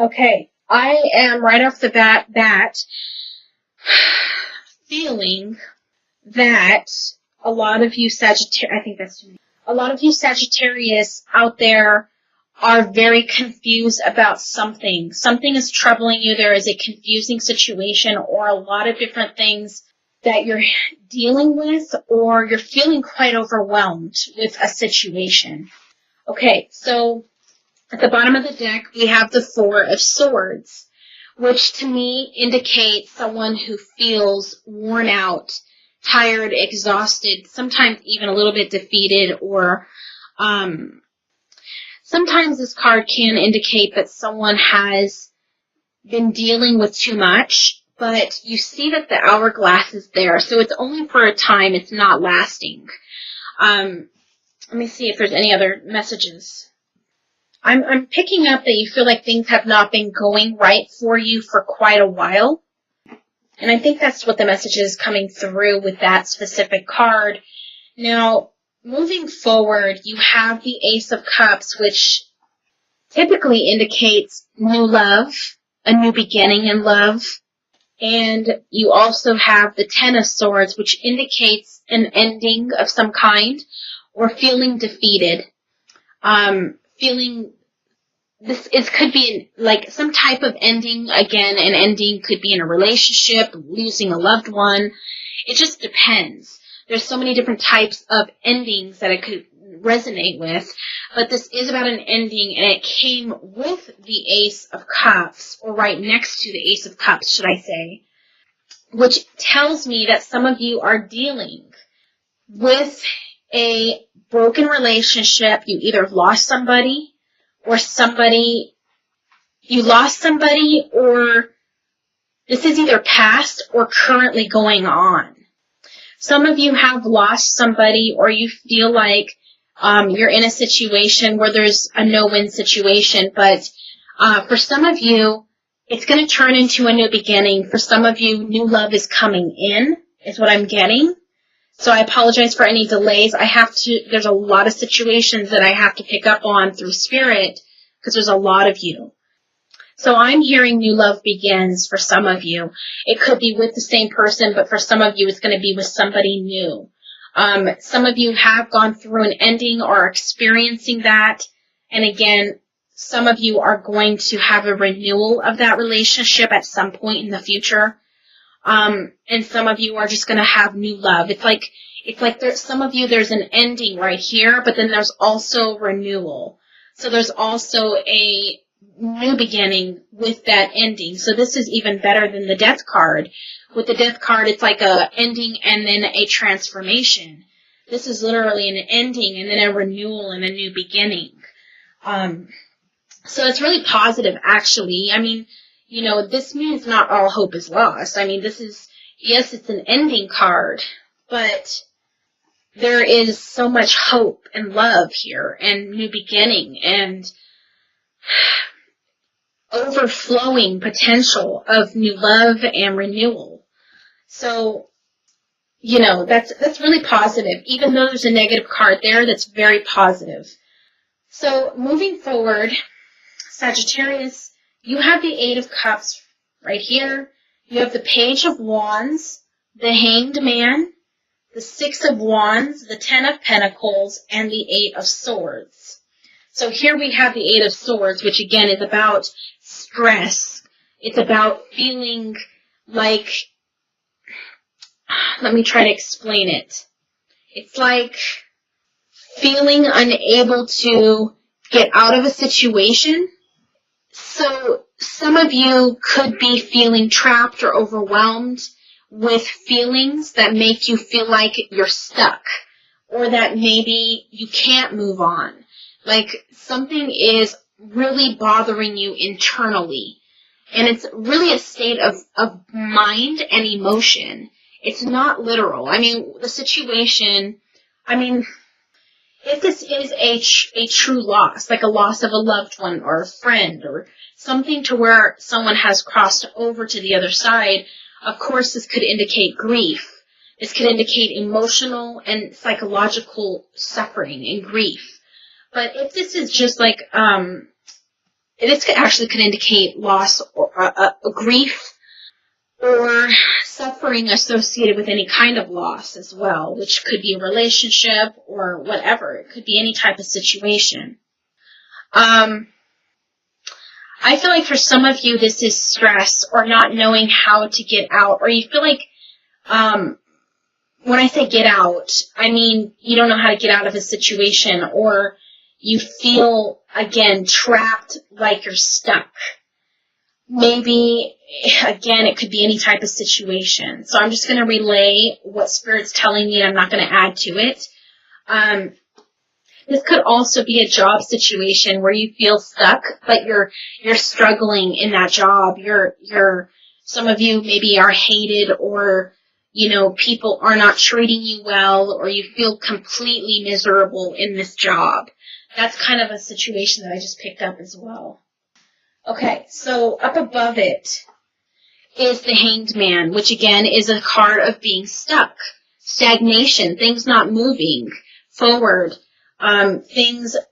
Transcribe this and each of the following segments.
Okay, I am right off the bat feeling that a lot of you Sagittarius out there are very confused about something. Something is troubling you. There is a confusing situation or a lot of different things that you're dealing with, or you're feeling quite overwhelmed with a situation. Okay, so at the bottom of the deck, we have the Four of Swords, which to me indicates someone who feels worn out, tired, exhausted, sometimes even a little bit defeated, or sometimes this card can indicate that someone has been dealing with too much, but you see that the hourglass is there, so it's only for a time, it's not lasting. Let me see if there's any other messages. I'm picking up that you feel like things have not been going right for you for quite a while. And I think that's what the message is coming through with that specific card. Now, moving forward, you have the Ace of Cups, which typically indicates new love, a new beginning in love. And you also have the Ten of Swords, which indicates an ending of some kind or feeling defeated. Could be like some type of ending. Again, an ending could be in a relationship, losing a loved one. It just depends. There's so many different types of endings that it could resonate with, but this is about an ending, and it came with the Ace of Cups, or right next to the Ace of Cups, should I say, which tells me that some of you are dealing with a broken relationship. You either lost somebody, or or this is either past or currently going on. Some of you have lost somebody, or you feel like you're in a situation where there's a no-win situation, but for some of you, it's going to turn into a new beginning. For some of you, new love is coming in, is what I'm getting. So I apologize for any delays. There's a lot of situations that I have to pick up on through spirit, because there's a lot of you. So I'm hearing new love begins for some of you. It could be with the same person, but for some of you, it's going to be with somebody new. Some of you have gone through an ending or are experiencing that. And again, some of you are going to have a renewal of that relationship at some point in the future. And some of you are just going to have new love. It's like there's some of you, there's an ending right here, but then there's also renewal. So there's also a new beginning with that ending. So this is even better than the Death card. With the Death card, it's like a ending and then a transformation. This is literally an ending and then a renewal and a new beginning. So it's really positive, actually. I mean, this means not all hope is lost. I mean, yes, it's an ending card, but there is so much hope and love here and new beginning and overflowing potential of new love and renewal. So, that's really positive. Even though there's a negative card there, that's very positive. So moving forward, Sagittarius, you have the Eight of Cups right here. You have the Page of Wands, the Hanged Man, the Six of Wands, the Ten of Pentacles, and the Eight of Swords. So here we have the Eight of Swords, which again is about stress. It's about feeling like, let me try to explain it. It's like feeling unable to get out of a situation. So some of you could be feeling trapped or overwhelmed with feelings that make you feel like you're stuck, or that maybe you can't move on. Like something is really bothering you internally. And it's really a state of mind and emotion. It's not literal. I mean, the situation, if this is a true loss, like a loss of a loved one or a friend or something to where someone has crossed over to the other side, of course this could indicate grief. This could indicate emotional and psychological suffering and grief. But if this is just like this actually could indicate loss or grief or suffering associated with any kind of loss as well, which could be a relationship or whatever. It could be any type of situation. I feel like for some of you, this is stress or not knowing how to get out, or you feel like, when I say get out, I mean you don't know how to get out of a situation, or you feel, again, trapped, like you're stuck. Maybe, again, it could be any type of situation. So I'm just going to relay what Spirit's telling me, and I'm not going to add to it. This could also be a job situation where you feel stuck, but you're struggling in that job. Some of you maybe are hated, or, people are not treating you well, or you feel completely miserable in this job. That's kind of a situation that I just picked up as well. Okay, so up above it is the Hanged Man, which again is a card of being stuck, stagnation, things not moving forward,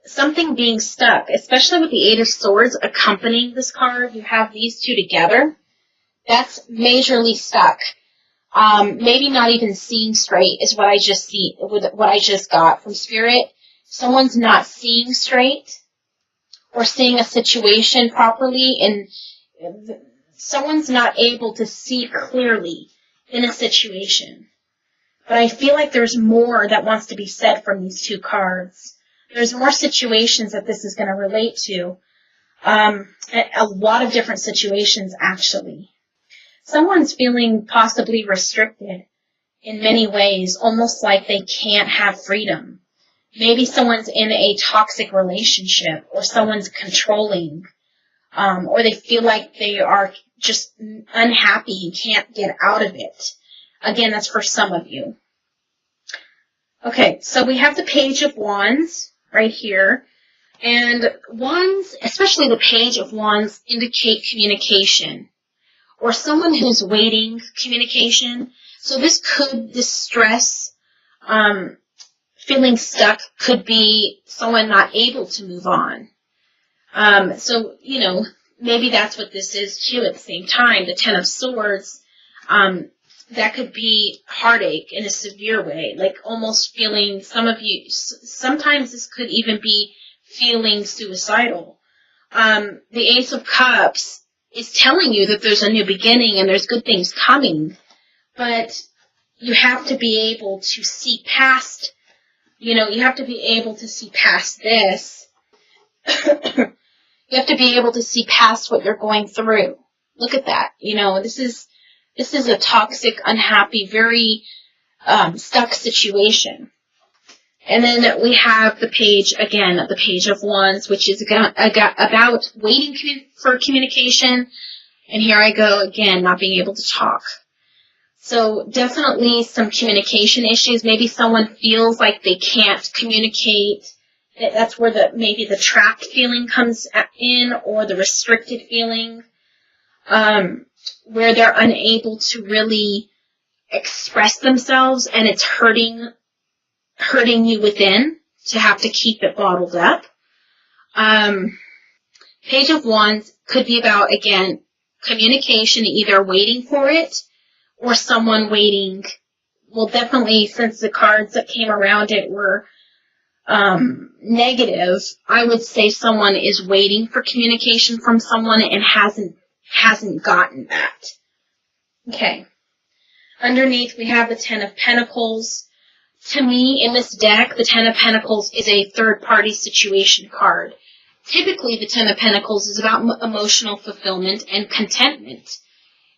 something being stuck, especially with the Eight of Swords accompanying this card. You have these two together. That's majorly stuck. Maybe not even seeing straight is what I just got from Spirit. Someone's not seeing straight or seeing a situation properly, and someone's not able to see clearly in a situation. But I feel like there's more that wants to be said from these two cards. There's more situations that this is going to relate to. A lot of different situations, actually. Someone's feeling possibly restricted in many ways, almost like they can't have freedom. Maybe someone's in a toxic relationship, or someone's controlling, or they feel like they are just unhappy and can't get out of it. Again, that's for some of you. Okay, so we have the Page of Wands right here. And wands, especially the Page of Wands, indicate communication, or someone who's waiting communication. So this stress, feeling stuck, could be someone not able to move on. So, maybe that's what this is too at the same time. The Ten of Swords, that could be heartache in a severe way, like almost feeling, sometimes this could even be feeling suicidal. The Ace of Cups is telling you that there's a new beginning and there's good things coming, but you have to be able to see past, you have to be able to see past this. You have to be able to see past what you're going through. Look at that. This is a toxic, unhappy, very stuck situation. And then we have the Page of Wands, which is about waiting for communication. And here I go again, not being able to talk. So definitely some communication issues. Maybe someone feels like they can't communicate. That's where maybe the trapped feeling comes in, or the restricted feeling, where they're unable to really express themselves, and it's hurting you within to have to keep it bottled up. Page of Wands could be about, again, communication, either waiting for it or someone waiting. Well, definitely, since the cards that came around it were negative, I would say someone is waiting for communication from someone and hasn't gotten that. Okay. Underneath, we have the Ten of Pentacles. To me, in this deck, the Ten of Pentacles is a third-party situation card. Typically, the Ten of Pentacles is about emotional fulfillment and contentment.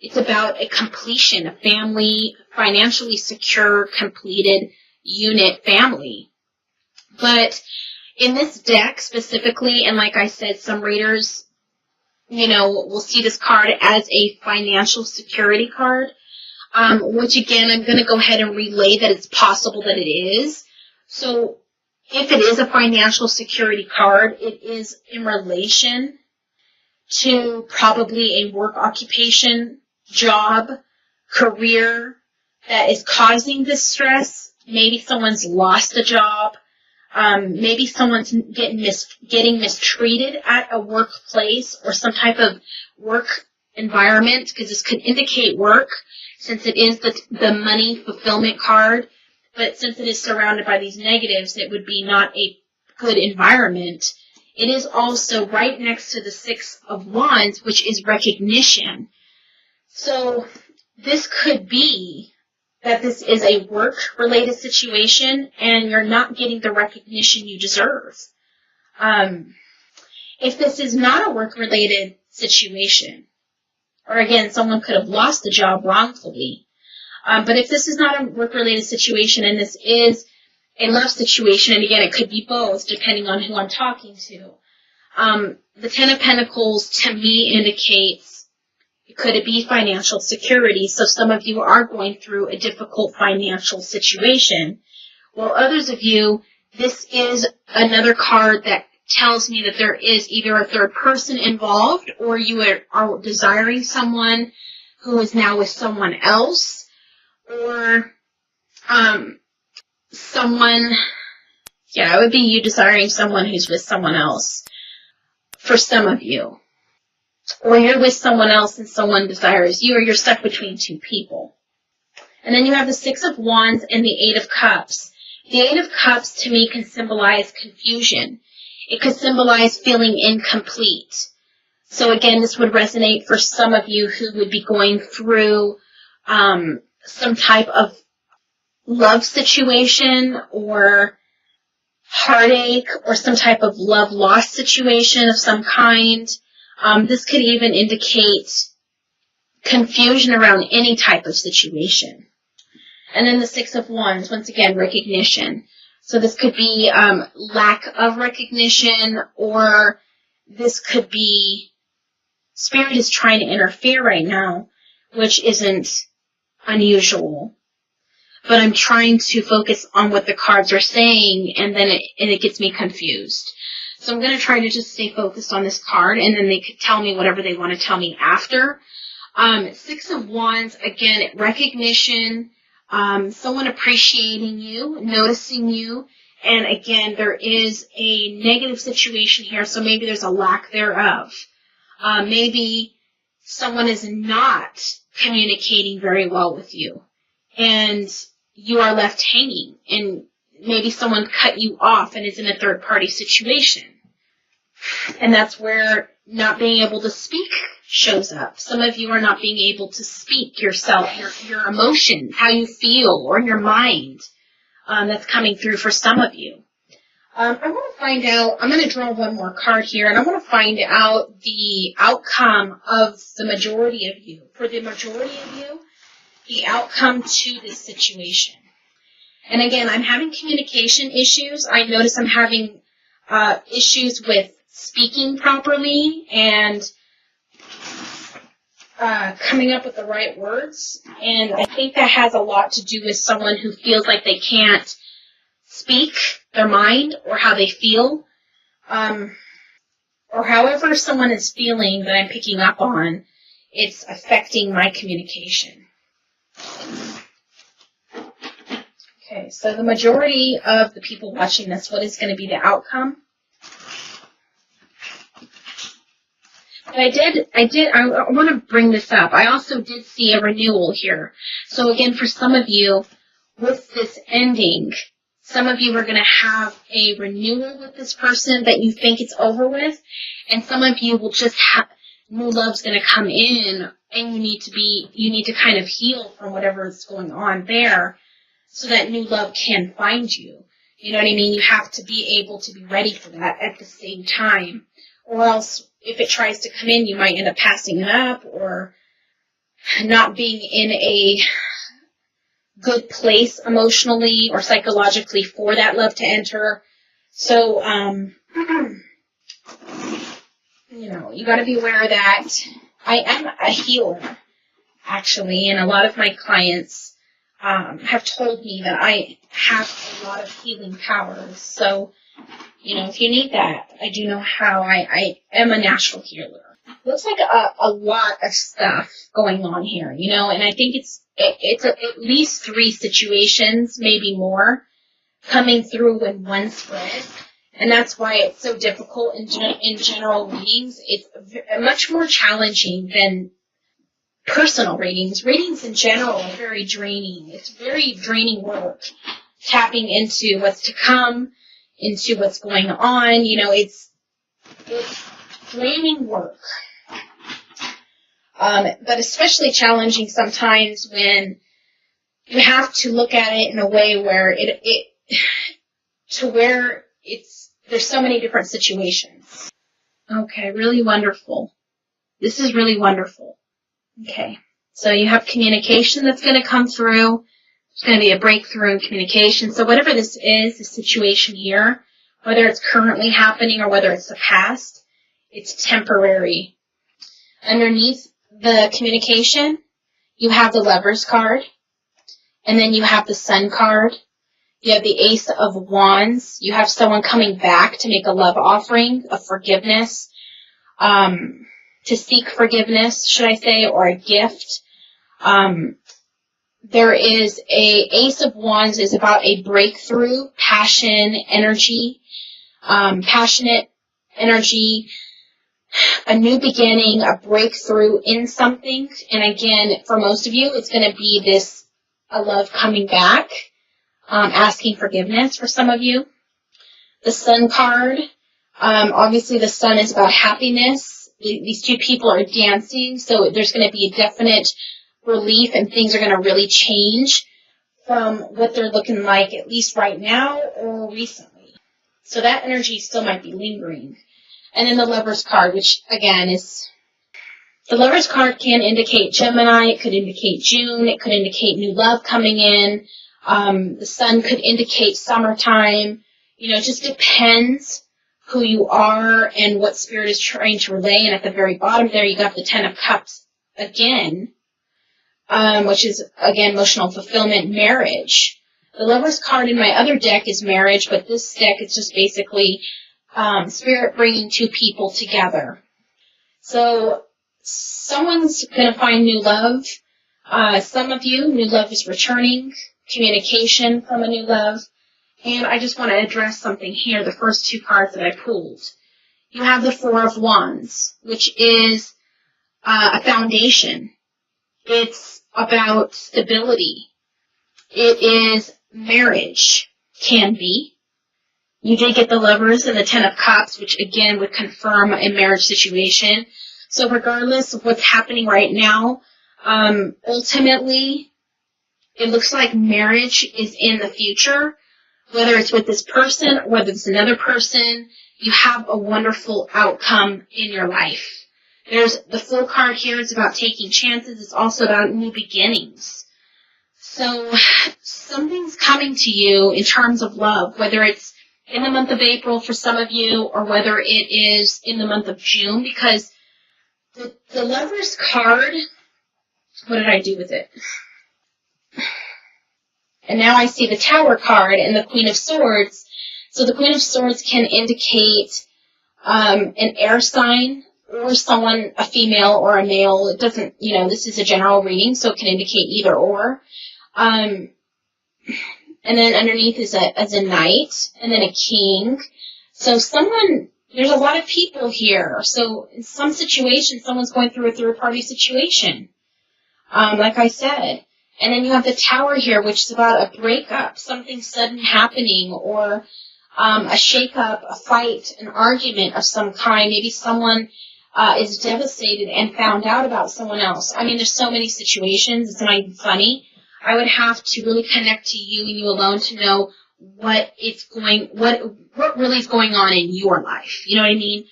It's about a completion, a family, financially secure, completed unit family. But in this deck specifically, and like I said, some readers, will see this card as a financial security card, which again, I'm going to go ahead and relay that it's possible that it is. So if it is a financial security card, it is in relation to probably a work occupation, job, career that is causing this stress. Maybe someone's lost a job. Maybe someone's getting mistreated at a workplace or some type of work environment, because this could indicate work, since it is the money fulfillment card. But since it is surrounded by these negatives, it would be not a good environment. It is also right next to the Six of Wands, which is recognition. So this could be that this is a work-related situation and you're not getting the recognition you deserve. If this is not a work-related situation, or again, someone could have lost the job wrongfully, but if this is not a work-related situation and this is a love situation, and again, it could be both depending on who I'm talking to, the Ten of Pentacles to me indicates, could it be financial security? So some of you are going through a difficult financial situation. While others of you, this is another card that tells me that there is either a third person involved, or you are desiring someone who is now with someone else, or someone, yeah, it would be you desiring someone who's with someone else for some of you. Or you're with someone else and someone desires you, or you're stuck between two people. And then you have the Six of Wands and the Eight of Cups. The Eight of Cups to me can symbolize confusion. It could symbolize feeling incomplete. So again, this would resonate for some of you who would be going through some type of love situation or heartache or some type of love loss situation of some kind. This could even indicate confusion around any type of situation. And then the Six of Wands, once again, recognition. So this could be lack of recognition, or this could be Spirit is trying to interfere right now, which isn't unusual. But I'm trying to focus on what the cards are saying, and then it gets me confused. So I'm going to try to just stay focused on this card, and then they could tell me whatever they want to tell me after. Six of Wands, again, recognition, someone appreciating you, noticing you, and again, there is a negative situation here, so maybe there's a lack thereof. Maybe someone is not communicating very well with you, and you are left hanging, and maybe someone cut you off and is in a third-party situation. And that's where not being able to speak shows up. Some of you are not being able to speak yourself, your emotions, how you feel, or your mind. That's coming through for some of you. I want to find out, I'm going to draw one more card here, and I want to find out the outcome of the majority of you. For the majority of you, the outcome to this situation. And again, I'm having communication issues. I notice I'm having issues with speaking properly and coming up with the right words. And I think that has a lot to do with someone who feels like they can't speak their mind or how they feel. Or however someone is feeling that I'm picking up on, it's affecting my communication. Okay, so the majority of the people watching this, what is going to be the outcome? But I want to bring this up. I also did see a renewal here. So again, for some of you, with this ending, some of you are going to have a renewal with this person that you think it's over with, and some of you will just have new love's going to come in, and you need to kind of heal from whatever is going on there, so that new love can find you. You know what I mean? You have to be able to be ready for that at the same time. Or else, if it tries to come in, you might end up passing it up or not being in a good place emotionally or psychologically for that love to enter. So, you got to be aware that I am a healer, actually, and a lot of my clients have told me that I have a lot of healing powers. So, if you need that, I do know how. I am a natural healer. Looks like a lot of stuff going on here, and I think it's at least 3 situations, maybe more, coming through in one spread. And that's why it's so difficult in general readings. It's much more challenging than personal readings. Readings in general are very draining. It's very draining work. Tapping into what's to come, into what's going on. You know, it's draining work. But especially challenging sometimes when you have to look at it in a way where there's so many different situations. Okay, really wonderful. This is really wonderful. Okay, so you have communication that's going to come through. There's going to be a breakthrough in communication. So whatever this is, the situation here, whether it's currently happening or whether it's the past, it's temporary. Underneath the communication, you have the Lover's card, and then you have the Sun card. You have the Ace of Wands. You have someone coming back to make a love offering of forgiveness, to seek forgiveness, should I say, or a gift. There is a Ace of Wands is about a breakthrough, passion, energy, passionate energy, a new beginning, a breakthrough in something. And again, for most of you, it's going to be a love coming back. Asking forgiveness for some of you. The Sun card, obviously the Sun is about happiness. These two people are dancing, so there's going to be a definite relief and things are going to really change from what they're looking like, at least right now or recently. So that energy still might be lingering. And then the Lover's card, which again the Lover's card can indicate Gemini, it could indicate June, it could indicate new love coming in. The Sun could indicate summertime. You know, it just depends who you are and what Spirit is trying to relay. And at the very bottom there, you got the Ten of Cups again, which is, again, emotional fulfillment, marriage. The Lover's card in my other deck is marriage, but this deck is just basically Spirit bringing two people together. So someone's going to find new love. Some of you, new love is returning. Communication from a new love. And I just want to address something here, the first two cards that I pulled. You have the Four of Wands, which is a foundation. It's about stability. It is marriage, can be. You did get the Lovers and the Ten of Cups, which again would confirm a marriage situation. So regardless of what's happening right now, ultimately, it looks like marriage is in the future, whether it's with this person or whether it's another person. You have a wonderful outcome in your life. There's the Full card here. It's about taking chances. It's also about new beginnings. So something's coming to you in terms of love, whether it's in the month of April for some of you or whether it is in the month of June, because the Lover's card, what did I do with it? And now I see the Tower card and the Queen of Swords. So the Queen of Swords can indicate an air sign or someone, a female or a male. It doesn't, this is a general reading, so it can indicate either or. And then underneath is a knight and then a king. So there's a lot of people here. So in some situations, someone's going through a third-party situation, like I said. And then you have the Tower here, which is about a breakup, something sudden happening, or a shake-up, a fight, an argument of some kind. Maybe someone is devastated and found out about someone else. I mean, there's so many situations. It's not even funny. I would have to really connect to you and you alone to know what really is going on in your life. You know what I mean?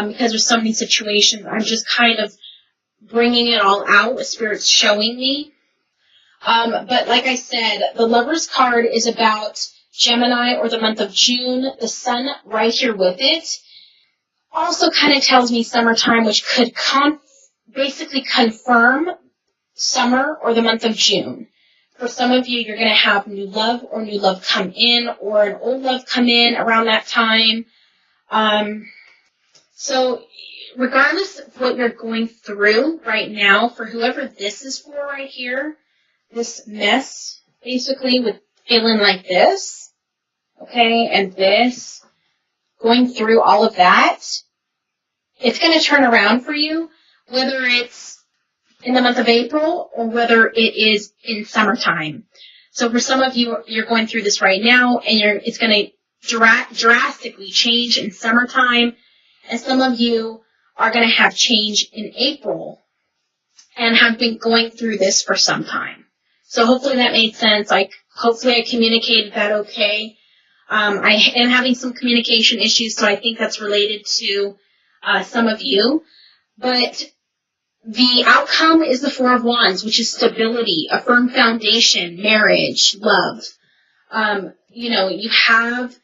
Because there's so many situations. I'm just kind of bringing it all out. The Spirit's showing me. But like I said, the Lover's card is about Gemini or the month of June. The Sun right here with it also kind of tells me summertime, which could basically confirm summer or the month of June. For some of you, you're going to have new love or new love come in or an old love come in around that time. So regardless of what you're going through right now, for whoever this is for right here, this mess, basically, with feeling like this, Okay, and this, going through all of that, it's going to turn around for you, whether it's in the month of April or whether it is in summertime. So for some of you, you're going through this right now, and it's going to drastically change in summertime, and some of you are going to have change in April and have been going through this for some time. So hopefully that made sense. Hopefully I communicated that okay. I am having some communication issues, so I think that's related to some of you. But the outcome is the Four of Wands, which is stability, a firm foundation, marriage, love. You have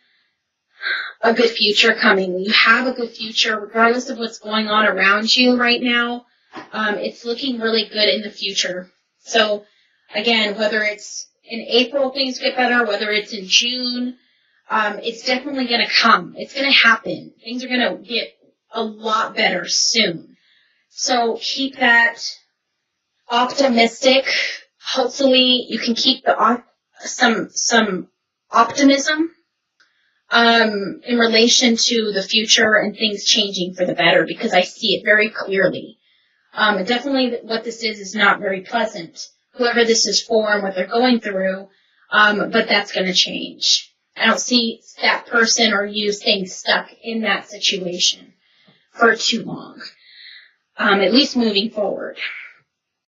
a good future coming. You have a good future, regardless of what's going on around you right now. It's looking really good in the future. So, again, whether it's in April things get better, whether it's in June, it's definitely going to come. It's going to happen. Things are going to get a lot better soon. So keep that optimistic. Hopefully you can keep some optimism in relation to the future and things changing for the better, because I see it very clearly. Definitely what this is not very pleasant, whoever this is for and what they're going through, but that's going to change. I don't see that person or you staying stuck in that situation for too long, at least moving forward.